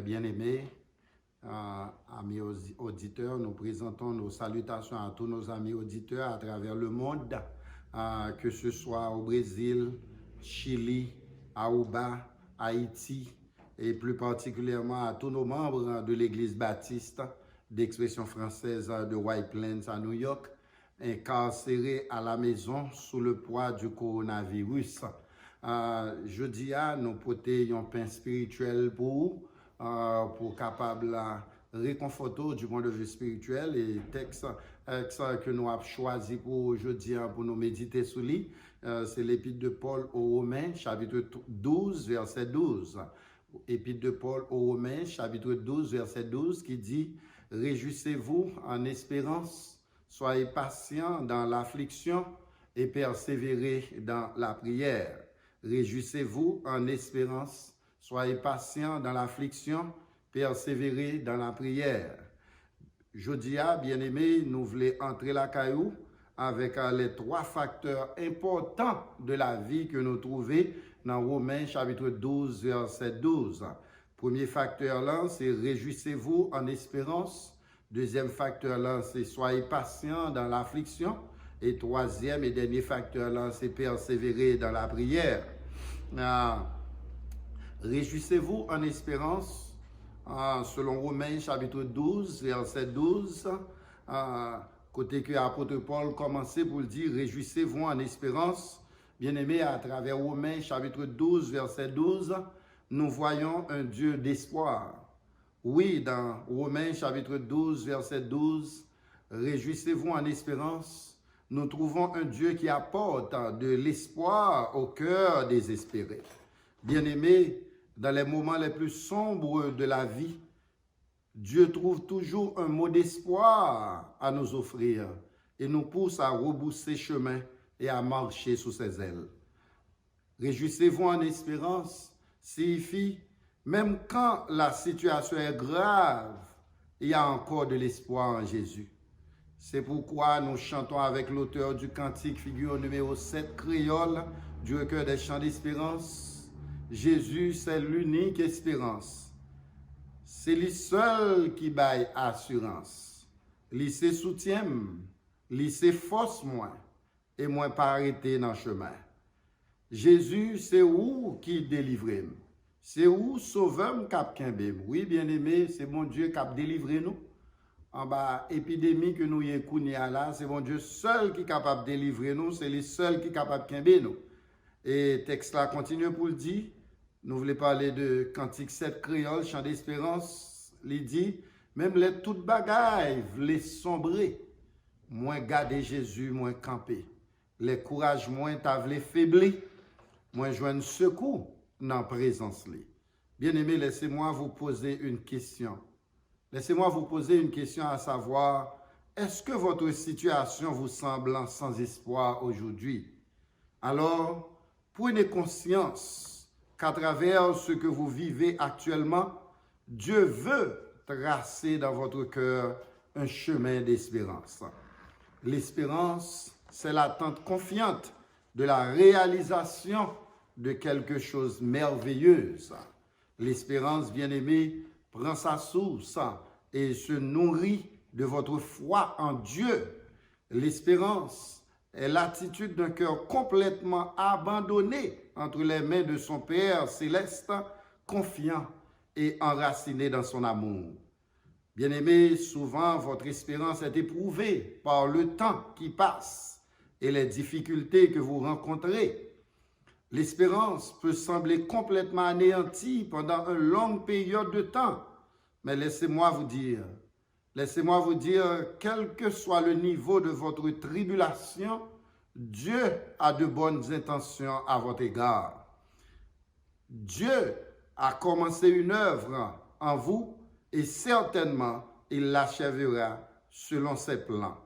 bien-aimés, amis auditeurs, nous présentons nos salutations à tous nos amis auditeurs à travers le monde, que ce soit au Brésil, Chili, Aruba, Haïti, et plus particulièrement à tous nos membres de l'Église baptiste d'expression française de White Plains à New York, incarcérés à la maison sous le poids du coronavirus. Jeudi, nous portons un pain spirituel pour capable réconforter du point de vue spirituel et texte que nous avons choisi pour aujourd'hui pour nous méditer sur lui. C'est l'épître de Paul aux Romains, chapitre 12, verset 12. Épître de Paul aux Romains, chapitre 12, verset 12, qui dit « Réjouissez-vous en espérance, soyez patients dans l'affliction et persévérez dans la prière. Réjouissez-vous en espérance, soyez patients dans l'affliction, persévérez dans la prière. » Jeudi, bien-aimés, nous voulons entrer la caillou avec les trois facteurs importants de la vie que nous trouvons dans Romains chapitre 12, verset 12. Premier facteur là, c'est réjouissez-vous en espérance. Deuxième facteur là, c'est soyez patients dans l'affliction. Et troisième et dernier facteur là, c'est persévérer dans la prière. Réjouissez-vous en espérance. Selon Romains chapitre 12, verset 12, côté que l'apôtre Paul commençait pour le dire, réjouissez-vous en espérance. Bien-aimés, à travers Romains chapitre 12, verset 12, nous voyons un Dieu d'espoir. Oui, dans Romains chapitre 12, verset 12, réjouissez-vous en espérance. Nous trouvons un Dieu qui apporte de l'espoir au cœur désespéré. Bien-aimés, dans les moments les plus sombres de la vie, Dieu trouve toujours un mot d'espoir à nous offrir et nous pousse à rebousser chemin et à marcher sous ses ailes. Réjouissez-vous en espérance signifie, même quand la situation est grave, il y a encore de l'espoir en Jésus. C'est pourquoi nous chantons avec l'auteur du cantique figure numéro 7 créole du recueil des chants d'espérance. Jésus, c'est l'unique espérance. C'est lui seul qui baille assurance. Lui se soutient, lui se force moins, et moins pas arrêter dans le chemin. Jésus, c'est où qui délivre. C'est où sauveur cap kembe. Oui, bien-aimé, c'est mon Dieu qui a délivré nous. En bas, épidémie que nous y avons là, c'est mon Dieu seul qui est capable de délivrer nous, c'est lui seul qui est capable de kembe nous. Et texte là continue pour le dire. Nous voulons parler de Cantique 7 créole, chant d'espérance. Il dit, même les toutes bagailles, les sombrer, moins garder Jésus, moins camper. Les courages, moins t'avler faibli, moins joindre secours dans la présence. Bien-aimés, laissez-moi vous poser une question. Laissez-moi vous poser une question à savoir, est-ce que votre situation vous semble sans espoir aujourd'hui? Alors, prenez conscience qu'à travers ce que vous vivez actuellement, Dieu veut tracer dans votre cœur un chemin d'espérance. L'espérance, c'est l'attente confiante de la réalisation de quelque chose de merveilleux. L'espérance, bien-aimée, prend sa source et se nourrit de votre foi en Dieu. L'espérance est l'attitude d'un cœur complètement abandonné entre les mains de son Père céleste, confiant et enraciné dans son amour. Bien-aimés, souvent votre espérance est éprouvée par le temps qui passe et les difficultés que vous rencontrez. L'espérance peut sembler complètement anéantie pendant une longue période de temps, mais laissez-moi vous dire, quel que soit le niveau de votre tribulation, Dieu a de bonnes intentions à votre égard. Dieu a commencé une œuvre en vous et certainement il l'achèvera selon ses plans.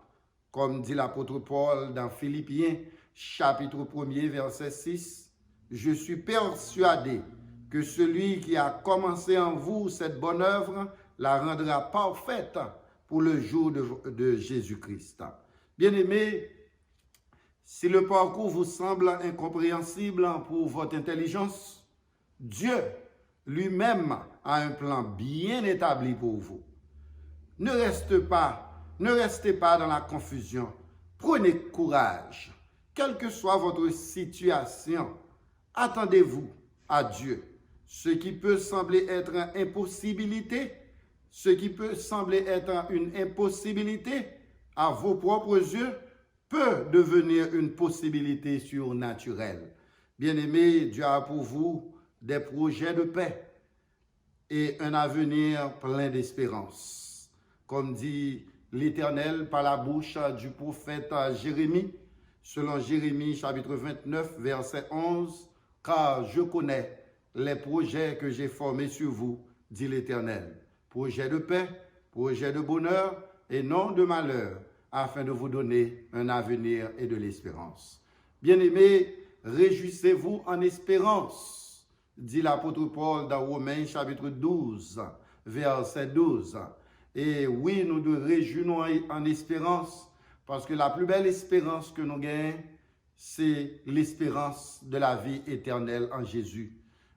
Comme dit l'apôtre Paul dans Philippiens, chapitre 1er, verset 6, « Je suis persuadé que celui qui a commencé en vous cette bonne œuvre la rendra parfaite pour le jour de Jésus-Christ. » Bien-aimés, si le parcours vous semble incompréhensible pour votre intelligence, Dieu lui-même a un plan bien établi pour vous. Ne restez pas dans la confusion. Prenez courage. Quelle que soit votre situation, attendez-vous à Dieu. Ce qui peut sembler être une impossibilité, à vos propres yeux, peut devenir une possibilité surnaturelle. Bien-aimés, Dieu a pour vous des projets de paix et un avenir plein d'espérance. Comme dit l'Éternel par la bouche du prophète Jérémie, selon Jérémie chapitre 29, verset 11, « Car je connais les projets que j'ai formés sur vous, dit l'Éternel, projets de paix, projets de bonheur et non de malheur, afin de vous donner un avenir et de l'espérance. » Bien-aimés, réjouissez-vous en espérance, dit l'apôtre Paul dans Romains chapitre 12, verset 12. Et oui, nous nous réjouissons en espérance, parce que la plus belle espérance que nous gagnons, c'est l'espérance de la vie éternelle en Jésus.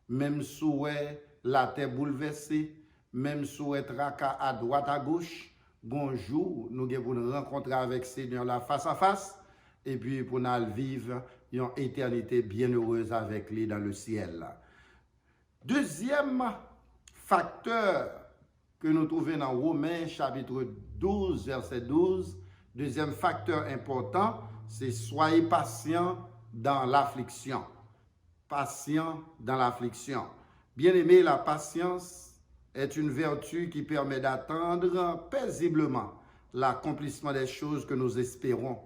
Même souhait la terre bouleversée, même souhait tracas à droite à gauche, bonjour, nous allons nous rencontrer avec Seigneur là face à face, et puis pour nous vivre une éternité bienheureuse avec lui dans le ciel. Deuxième facteur que nous trouvons dans Romains chapitre 12, verset 12, deuxième facteur important, c'est soyez patient dans l'affliction. Patient dans l'affliction. Bien-aimé, la patience est une vertu qui permet d'attendre paisiblement l'accomplissement des choses que nous espérons.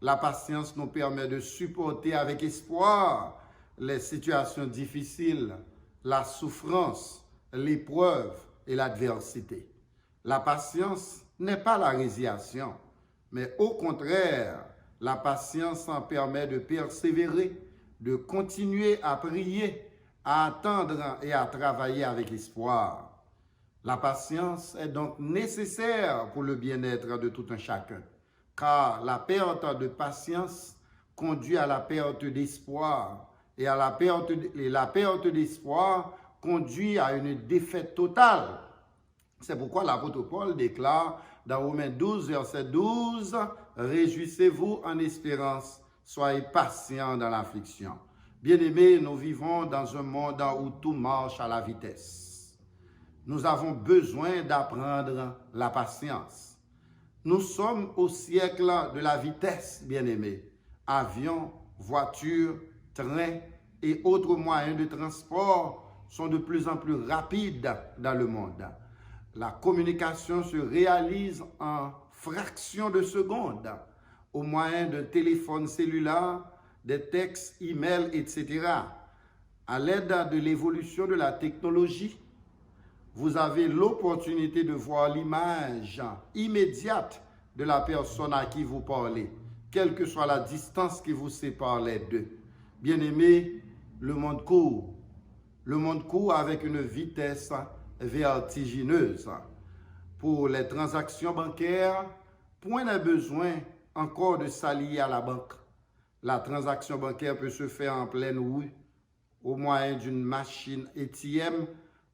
La patience nous permet de supporter avec espoir les situations difficiles, la souffrance, l'épreuve et l'adversité. La patience n'est pas la résignation, mais au contraire, la patience en permet de persévérer, de continuer à prier, à attendre et à travailler avec espoir. La patience est donc nécessaire pour le bien-être de tout un chacun, car la perte de patience conduit à la perte d'espoir, et la perte d'espoir conduit à une défaite totale. C'est pourquoi l'apôtre Paul déclare dans Romains 12, verset 12, « Réjouissez-vous en espérance, soyez patients dans l'affliction. » Bien-aimés, nous vivons dans un monde où tout marche à la vitesse. Nous avons besoin d'apprendre la patience. Nous sommes au siècle de la vitesse, bien-aimés. Avions, voitures, trains et autres moyens de transport sont de plus en plus rapides dans le monde. La communication se réalise en fractions de secondes au moyen d'un téléphone cellulaire, des textes, emails, etc. À l'aide de l'évolution de la technologie, vous avez l'opportunité de voir l'image immédiate de la personne à qui vous parlez, quelle que soit la distance qui vous sépare les deux. Bien-aimés, le monde court. Le monde court avec une vitesse vertigineuse. Pour les transactions bancaires, point n'a besoin encore de s'allier à la banque. La transaction bancaire peut se faire en pleine rue, au moyen d'une machine ATM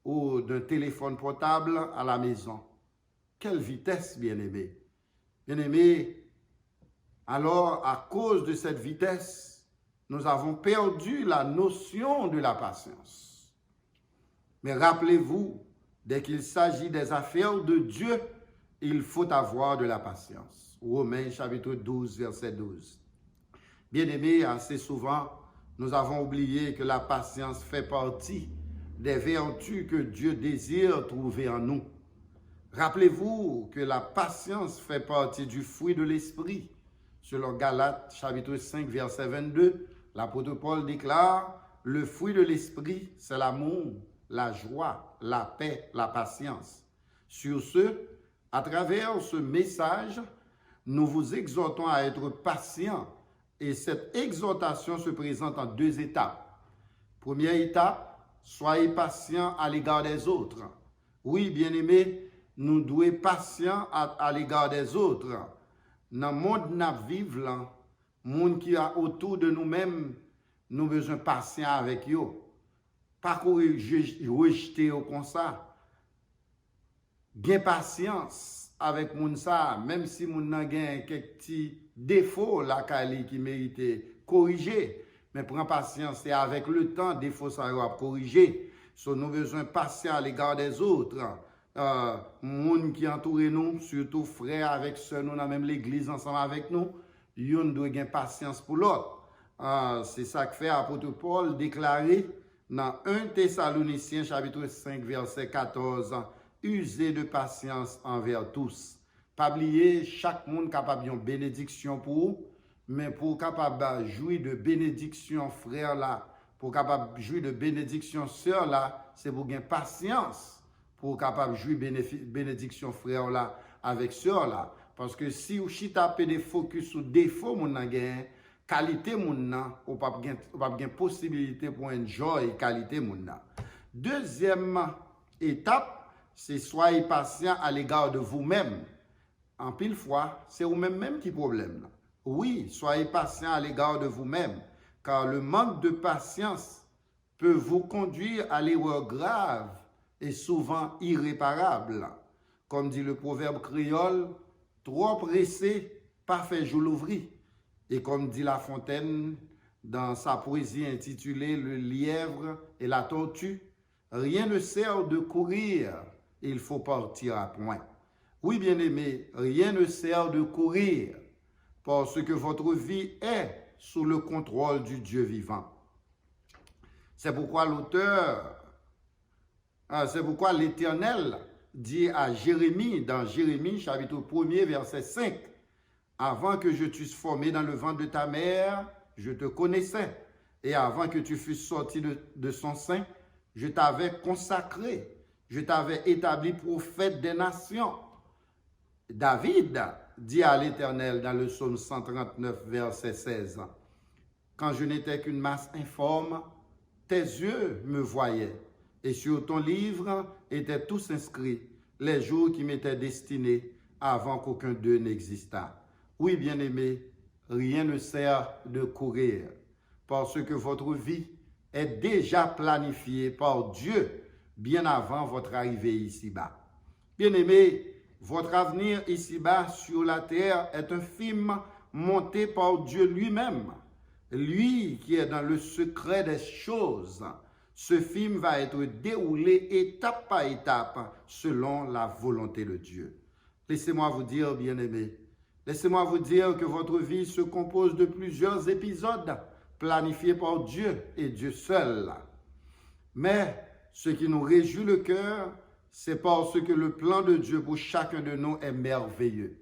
ou d'un téléphone portable à la maison. Quelle vitesse, bien-aimés! Bien-aimés, alors à cause de cette vitesse, nous avons perdu la notion de la patience. Mais rappelez-vous, dès qu'il s'agit des affaires de Dieu, il faut avoir de la patience. Romains chapitre 12, verset 12. Bien-aimés, assez souvent, nous avons oublié que la patience fait partie des vertus que Dieu désire trouver en nous. Rappelez-vous que la patience fait partie du fruit de l'esprit. Selon Galates chapitre 5, verset 22, l'apôtre Paul déclare « Le fruit de l'esprit, c'est l'amour, la joie, la paix, la patience. » Sur ce, à travers ce message, nous vous exhortons à être patients. Et cette exhortation se présente en deux étapes. Première étape, soyez patients à l'égard des autres. Oui, bien-aimés, nous devons être patients à l'égard des autres. Dans le monde nous vivons, le monde qui est autour de nous-mêmes, nous avons besoin de patience avec eux. pas rejeter comme ça. Bien patience avec moun ça, même si moun nan gen quelques petits défauts la kali qui mérite corriger, mais prends patience et avec le temps défaut ça va corriger. So nous besoin patient à l'égard des autres. Moun qui entoure nous, surtout frères avec sœurs nous dans même l'église ensemble avec nous, yon doit gen patience pour l'autre. C'est ça que fait apôtre Paul déclaré dans 1 Thessaloniciens chapitre 5 verset 14. Usez de patience envers tous. Pas oublier, chaque monde capable de bénédiction pour vous, mais pour capable de jouir de bénédiction frère là, pour capable de jouir de bénédiction sœur là, c'est pour gagner patience, pour capable de jouir bénédiction frère là avec sœur là. Parce que si vous tapez des focus sur défaut mon nan gen, qualité mon nan, ou pas gagner possibilité pour enjoy qualité mon nan. Deuxième étape, c'est soyez patient à l'égard de vous-même. En pile fois, c'est vous-même qui problème. Oui, soyez patient à l'égard de vous-même, car le manque de patience peut vous conduire à l'erreur grave et souvent irréparable. Comme dit le proverbe créole, trop pressé, pas fait jour l'ouvri. Et comme dit La Fontaine dans sa poésie intitulée Le lièvre et la tortue, rien ne sert de courir. Il faut partir à point. Oui, bien-aimé, rien ne sert de courir parce que votre vie est sous le contrôle du Dieu vivant. C'est pourquoi l'Éternel dit à Jérémie, dans Jérémie chapitre 1er verset 5, « Avant que je t'eusse formé dans le ventre de ta mère, je te connaissais, et avant que tu fusses sorti de son sein, je t'avais consacré. Je t'avais établi prophète des nations. » David dit à l'Éternel dans le psaume 139, verset 16, « Quand je n'étais qu'une masse informe, tes yeux me voyaient, et sur ton livre étaient tous inscrits les jours qui m'étaient destinés avant qu'aucun d'eux n'existât. » Oui, bien-aimé, rien ne sert de courir, parce que votre vie est déjà planifiée par Dieu bien avant votre arrivée ici-bas. Bien-aimé, votre avenir ici-bas sur la terre est un film monté par Dieu lui-même. Lui qui est dans le secret des choses. Ce film va être déroulé étape par étape selon la volonté de Dieu. Laissez-moi vous dire, bien-aimé, laissez-moi vous dire que votre vie se compose de plusieurs épisodes planifiés par Dieu et Dieu seul. Mais ce qui nous réjouit le cœur, c'est parce que le plan de Dieu pour chacun de nous est merveilleux.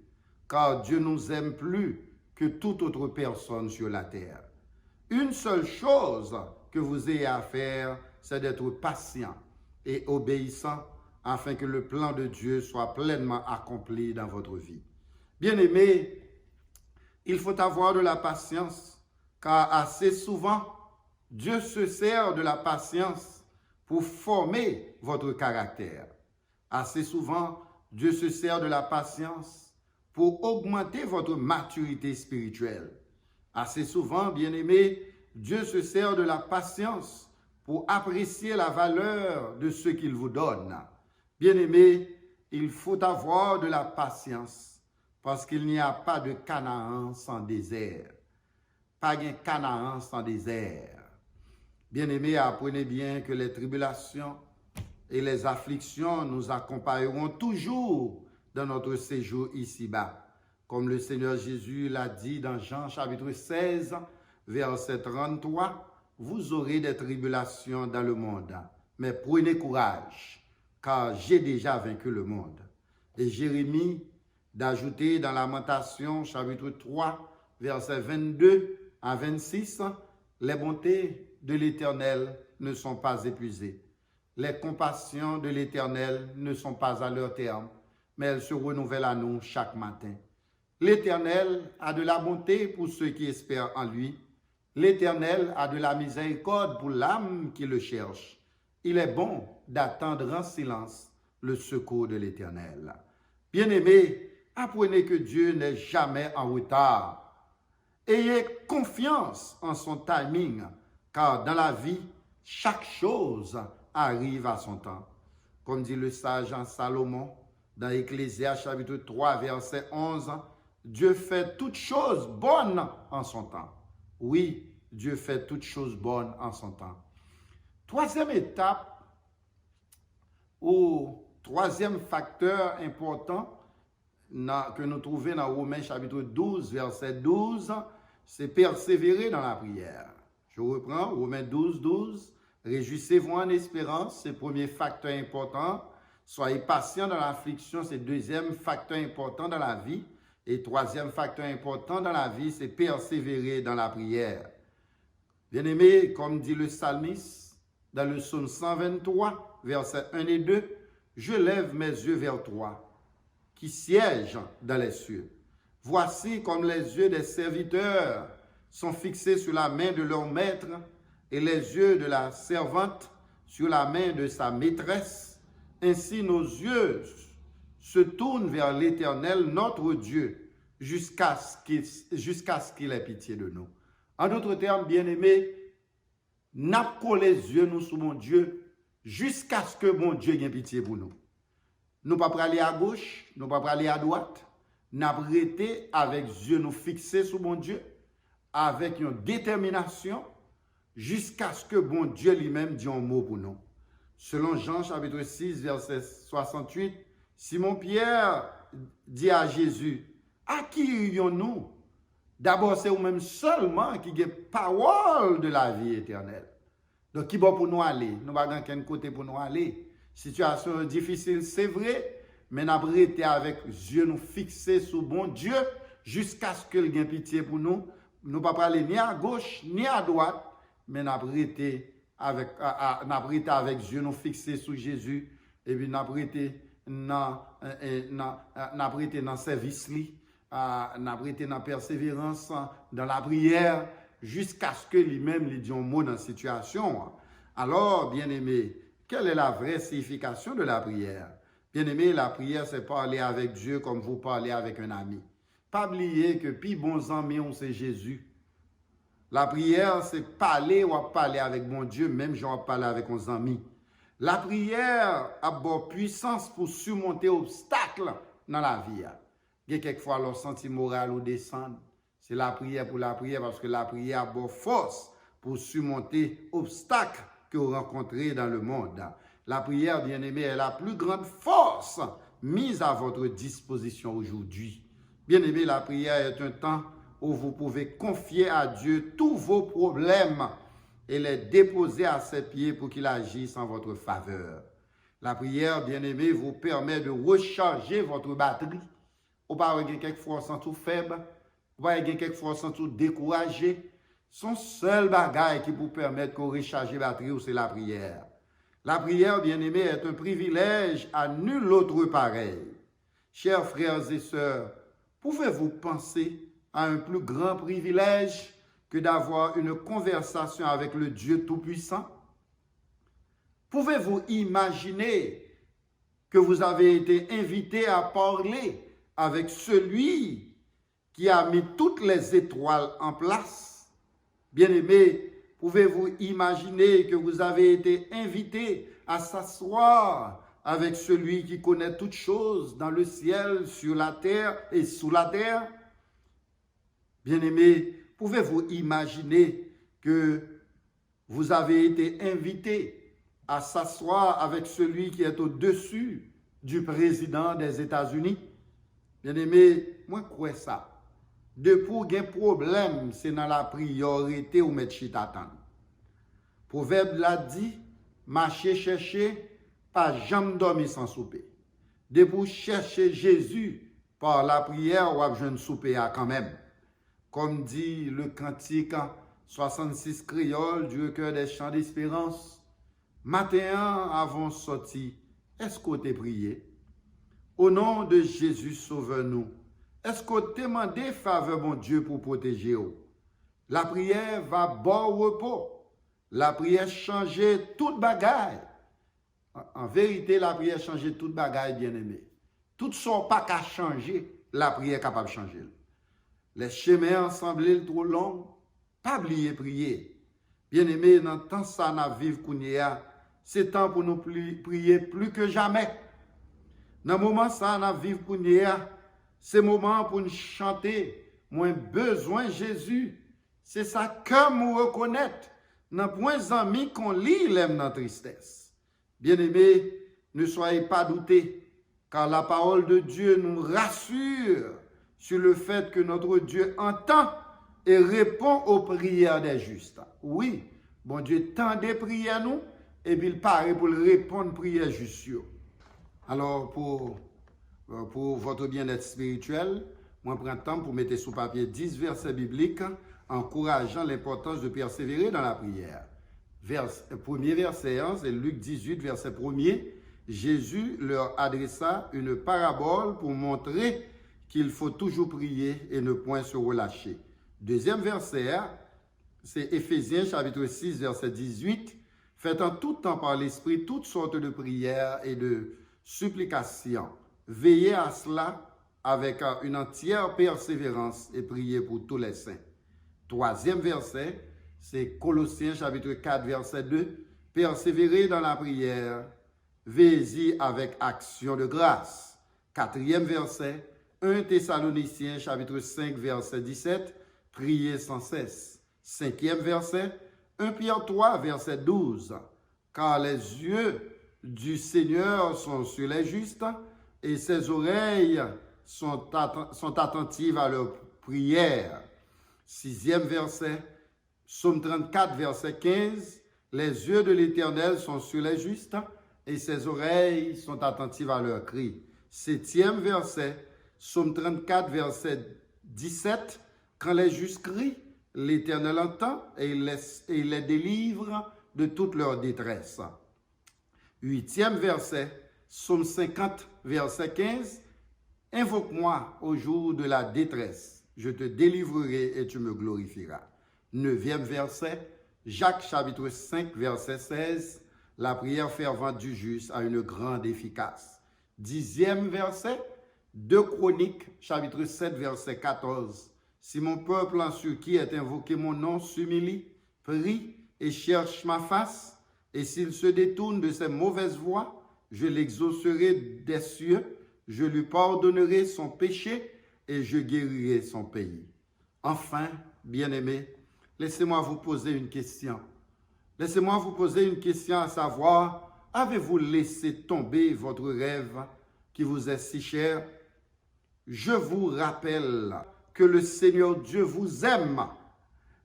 Car Dieu nous aime plus que toute autre personne sur la terre. Une seule chose que vous ayez à faire, c'est d'être patient et obéissant afin que le plan de Dieu soit pleinement accompli dans votre vie. Bien-aimés, il faut avoir de la patience, car assez souvent, Dieu se sert de la patience pour former votre caractère. Assez souvent, Dieu se sert de la patience pour augmenter votre maturité spirituelle. Assez souvent, bien-aimés, Dieu se sert de la patience pour apprécier la valeur de ce qu'il vous donne. Bien-aimés, il faut avoir de la patience parce qu'il n'y a pas de Canaan sans désert. Pas de Canaan sans désert. Bien-aimés, apprenez bien que les tribulations et les afflictions nous accompagneront toujours dans notre séjour ici-bas. Comme le Seigneur Jésus l'a dit dans Jean chapitre 16, verset 33, « Vous aurez des tribulations dans le monde, mais prenez courage, car j'ai déjà vaincu le monde. » Et Jérémie d'ajouter dans Lamentation chapitre 3, verset 22 à 26, « Les bontés de l'Éternel ne sont pas épuisées. Les compassions de l'Éternel ne sont pas à leur terme, mais elles se renouvellent à nous chaque matin. L'Éternel a de la bonté pour ceux qui espèrent en lui. L'Éternel a de la miséricorde pour l'âme qui le cherche. Il est bon d'attendre en silence le secours de l'Éternel. » Bien-aimés, apprenez que Dieu n'est jamais en retard. Ayez confiance en son timing, car dans la vie, chaque chose arrive à son temps. Comme dit le sage Salomon dans Ecclésiaste chapitre 3, verset 11, Dieu fait toutes choses bonnes en son temps. Oui, Dieu fait toutes choses bonnes en son temps. Troisième étape, ou troisième facteur important que nous trouvons dans Romains chapitre 12, verset 12, c'est persévérer dans la prière. Je reprends, Romains 12, 12. Réjouissez-vous en espérance, c'est le premier facteur important. Soyez patient dans l'affliction, c'est le deuxième facteur important dans la vie. Et troisième facteur important dans la vie, c'est persévérer dans la prière. Bien-aimé, comme dit le psalmiste dans le psaume 123, versets 1 et 2, « Je lève mes yeux vers toi, qui siège dans les cieux. Voici comme les yeux des serviteurs sont fixés sur la main de leur maître et les yeux de la servante sur la main de sa maîtresse. Ainsi nos yeux se tournent vers l'Éternel, notre Dieu, jusqu'à ce qu'il ait pitié de nous. » En d'autres termes, bien-aimés, n'a pas les yeux nous sur mon Dieu jusqu'à ce que mon Dieu ait pitié pour nous. Nous ne pouvons pas aller à gauche, nous ne pouvons pas aller à droite. Nous arrêter avec les yeux nous fixés sur mon Dieu, avec une détermination, jusqu'à ce que bon Dieu lui-même dise un mot pour nous. Selon Jean chapitre 6, verset 68, Simon-Pierre dit à Jésus, « À qui irions-nous? D'abord, c'est vous-même seulement qui avez parole de la vie éternelle. Donc, qui va pour nous aller? Nous ne pouvons pas côté pour nous aller. Situation difficile, c'est vrai, mais nous avons été avec les yeux nous fixés sur bon Dieu jusqu'à ce qu'il ait pitié pour nous. Nous ne pouvons pas aller ni à gauche ni à droite, mais nous avons été avec les yeux nous fixés sur Jésus et puis nous avons été dans le service, nous avons été dans la persévérance, dans la prière, jusqu'à ce que lui-même lui dise un mot dans la situation. Alors, bien-aimé, quelle est la vraie signification de la prière? Bien-aimé, la prière, c'est parler avec Dieu comme vous parlez avec un ami. Pas oublier que puis bons amis, c'est Jésus. La prière, c'est parler ou parler avec mon Dieu, même j'en parle avec nos amis. La prière a bonne puissance pour surmonter obstacles dans la vie. Il y a quelquefois leur sentiment moral ou descendre. C'est la prière pour la prière parce que la prière a bonne force pour surmonter obstacles que vous rencontrez dans le monde. La prière, bien-aimé, est la plus grande force mise à votre disposition aujourd'hui. Bien-aimé, la prière est un temps où vous pouvez confier à Dieu tous vos problèmes et les déposer à ses pieds pour qu'il agisse en votre faveur. La prière, bien-aimé, vous permet de recharger votre batterie. Vous ne pouvez pas quelquefois sans tout faible, vous ne pouvez pas quelquefois sans tout découragé. Son seul bagage qui vous permet de recharger la batterie, c'est la prière. La prière, bien-aimé, est un privilège à nul autre pareil. Chers frères et sœurs, pouvez-vous penser à un plus grand privilège que d'avoir une conversation avec le Dieu Tout-Puissant? Pouvez-vous imaginer que vous avez été invité à parler avec celui qui a mis toutes les étoiles en place? Bien-aimés, pouvez-vous imaginer que vous avez été invité à s'asseoir avec celui qui connaît toutes choses dans le ciel, sur la terre et sous la terre? Bien-aimés, pouvez-vous imaginer que vous avez été invité à s'asseoir avec celui qui est au-dessus du président des États-Unis? Bien-aimés, moi, quoi ça? Depuis un problème, c'est dans la priorité ou mettre chita attendre. Proverbe l'a dit, marcher, chercher, pas jamais dormir sans souper. Depuis chercher Jésus par la prière, ou à jeune souper quand même. Comme dit le cantique 66 créole du recueil des chants d'espérance, matin avant sorti, est-ce qu'on t'a prié? Au nom de Jésus, sauve-nous. Est-ce qu'on t'a demandé faveur, mon Dieu, pour protéger vous? La prière va bon repos. La prière change toute bagaille. En vérité, la prière change toute bagaille, bien-aimé. Tout son pas qu'à changer, la prière est capable de changer. Les chemins semblent trop longs, pas oublier prier. Bien-aimés, dans le temps ça n'a vivre c'est temps pour nous prier plus que jamais. Dans le moment ça n'a vivre c'est moment pour nous chanter. Moi besoin Jésus. C'est ça que nous reconnaître. Dans point amis qu'on lit l'aime dans tristesse. Bien-aimés, ne soyez pas doutés, car la parole de Dieu nous rassure sur le fait que notre Dieu entend et répond aux prières des justes. Oui, bon Dieu tend des prières nous, et puis il paraît pour répondre aux prières justes. Alors, pour votre bien-être spirituel, moi, je prends le temps pour mettre sous papier 10 versets bibliques encourageant l'importance de persévérer dans la prière. Premier verset, c'est Luc 18, verset 1er. Jésus leur adressa une parabole pour montrer qu'il faut toujours prier et ne point se relâcher. Deuxième verset, c'est Éphésiens chapitre 6, verset 18. Faites en tout temps par l'Esprit toutes sortes de prières et de supplications. Veillez à cela avec une entière persévérance et priez pour tous les saints. Troisième verset, c'est Colossiens chapitre 4, verset 2. Persévérez dans la prière, veillez-y avec action de grâce. Quatrième verset, 1 Thessaloniciens chapitre 5, verset 17. Priez sans cesse. Cinquième verset, 1 Pierre 3, verset 12. Car les yeux du Seigneur sont sur les justes et ses oreilles sont attentives à leurs prières. Sixième verset, Psaume 34, verset 15. Les yeux de l'Éternel sont sur les justes et ses oreilles sont attentives à leurs cris. Septième verset, Psaume 34, verset 17. Quand les justes crient, l'Éternel entend et il les délivre de toute leur détresse. Huitième verset, Psaume 50, verset 15. Invoque-moi au jour de la détresse, je te délivrerai et tu me glorifieras. Neuvième verset, Jacques chapitre 5, verset 16. La prière fervente du juste a une grande efficace. Dixième verset, 2 Chroniques chapitre 7, verset 14. Si mon peuple en sur qui est invoqué mon nom s'humilie, prie et cherche ma face, et s'il se détourne de ses mauvaises voies, je l'exaucerai des cieux, je lui pardonnerai son péché et je guérirai son pays. Enfin, bien-aimés, laissez-moi vous poser une question. Laissez-moi vous poser une question à savoir, avez-vous laissé tomber votre rêve qui vous est si cher? Je vous rappelle que le Seigneur Dieu vous aime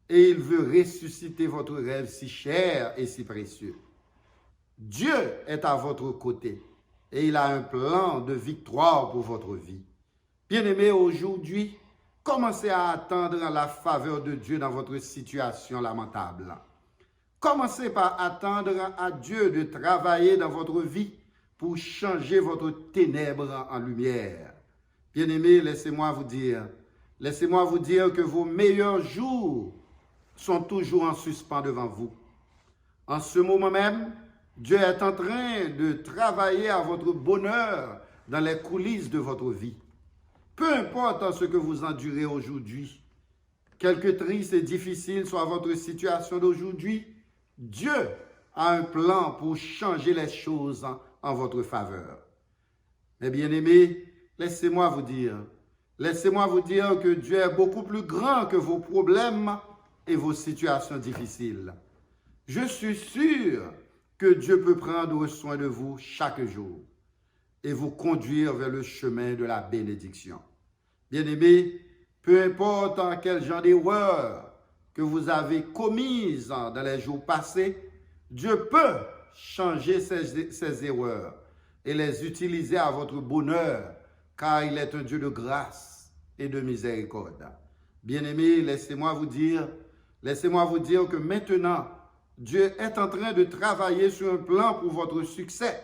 et il veut ressusciter votre rêve si cher et si précieux. Dieu est à votre côté et il a un plan de victoire pour votre vie. Bien-aimés, aujourd'hui, commencez à attendre la faveur de Dieu dans votre situation lamentable. Commencez par attendre à Dieu de travailler dans votre vie pour changer votre ténèbre en lumière. Bien-aimés, laissez-moi vous dire que vos meilleurs jours sont toujours en suspens devant vous. En ce moment même, Dieu est en train de travailler à votre bonheur dans les coulisses de votre vie. Peu importe ce que vous endurez aujourd'hui, quelque triste et difficile soit votre situation d'aujourd'hui, Dieu a un plan pour changer les choses en votre faveur. Mais bien-aimés, laissez-moi vous dire que Dieu est beaucoup plus grand que vos problèmes et vos situations difficiles. Je suis sûr que Dieu peut prendre soin de vous chaque jour et vous conduire vers le chemin de la bénédiction. Bien-aimés, peu importe en quel genre d'erreur que vous avez commise dans les jours passés, Dieu peut changer ces erreurs et les utiliser à votre bonheur, car il est un Dieu de grâce et de miséricorde. Bien-aimés, laissez-moi vous dire que maintenant, Dieu est en train de travailler sur un plan pour votre succès.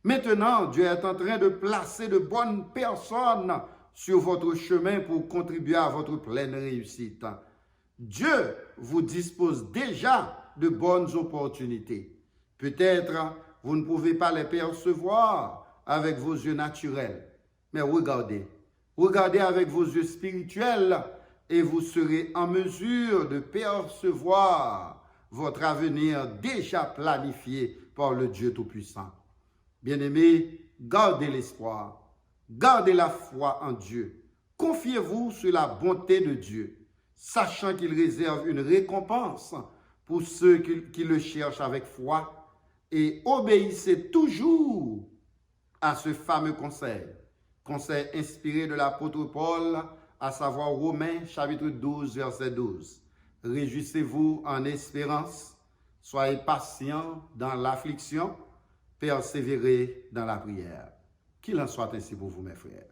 Maintenant, Dieu est en train de placer de bonnes personnes sur votre chemin pour contribuer à votre pleine réussite. Dieu vous dispose déjà de bonnes opportunités. Peut-être vous ne pouvez pas les percevoir avec vos yeux naturels, mais regardez avec vos yeux spirituels et vous serez en mesure de percevoir votre avenir déjà planifié par le Dieu Tout-Puissant. Bien-aimés, gardez l'espoir, gardez la foi en Dieu, confiez-vous sur la bonté de Dieu, sachant qu'il réserve une récompense pour ceux qui le cherchent avec foi, et obéissez toujours à ce fameux conseil inspiré de l'apôtre Paul, à savoir Romains chapitre 12, verset 12. Réjouissez-vous en espérance, soyez patients dans l'affliction, persévérez dans la prière. Qu'il en soit ainsi pour vous, mes frères.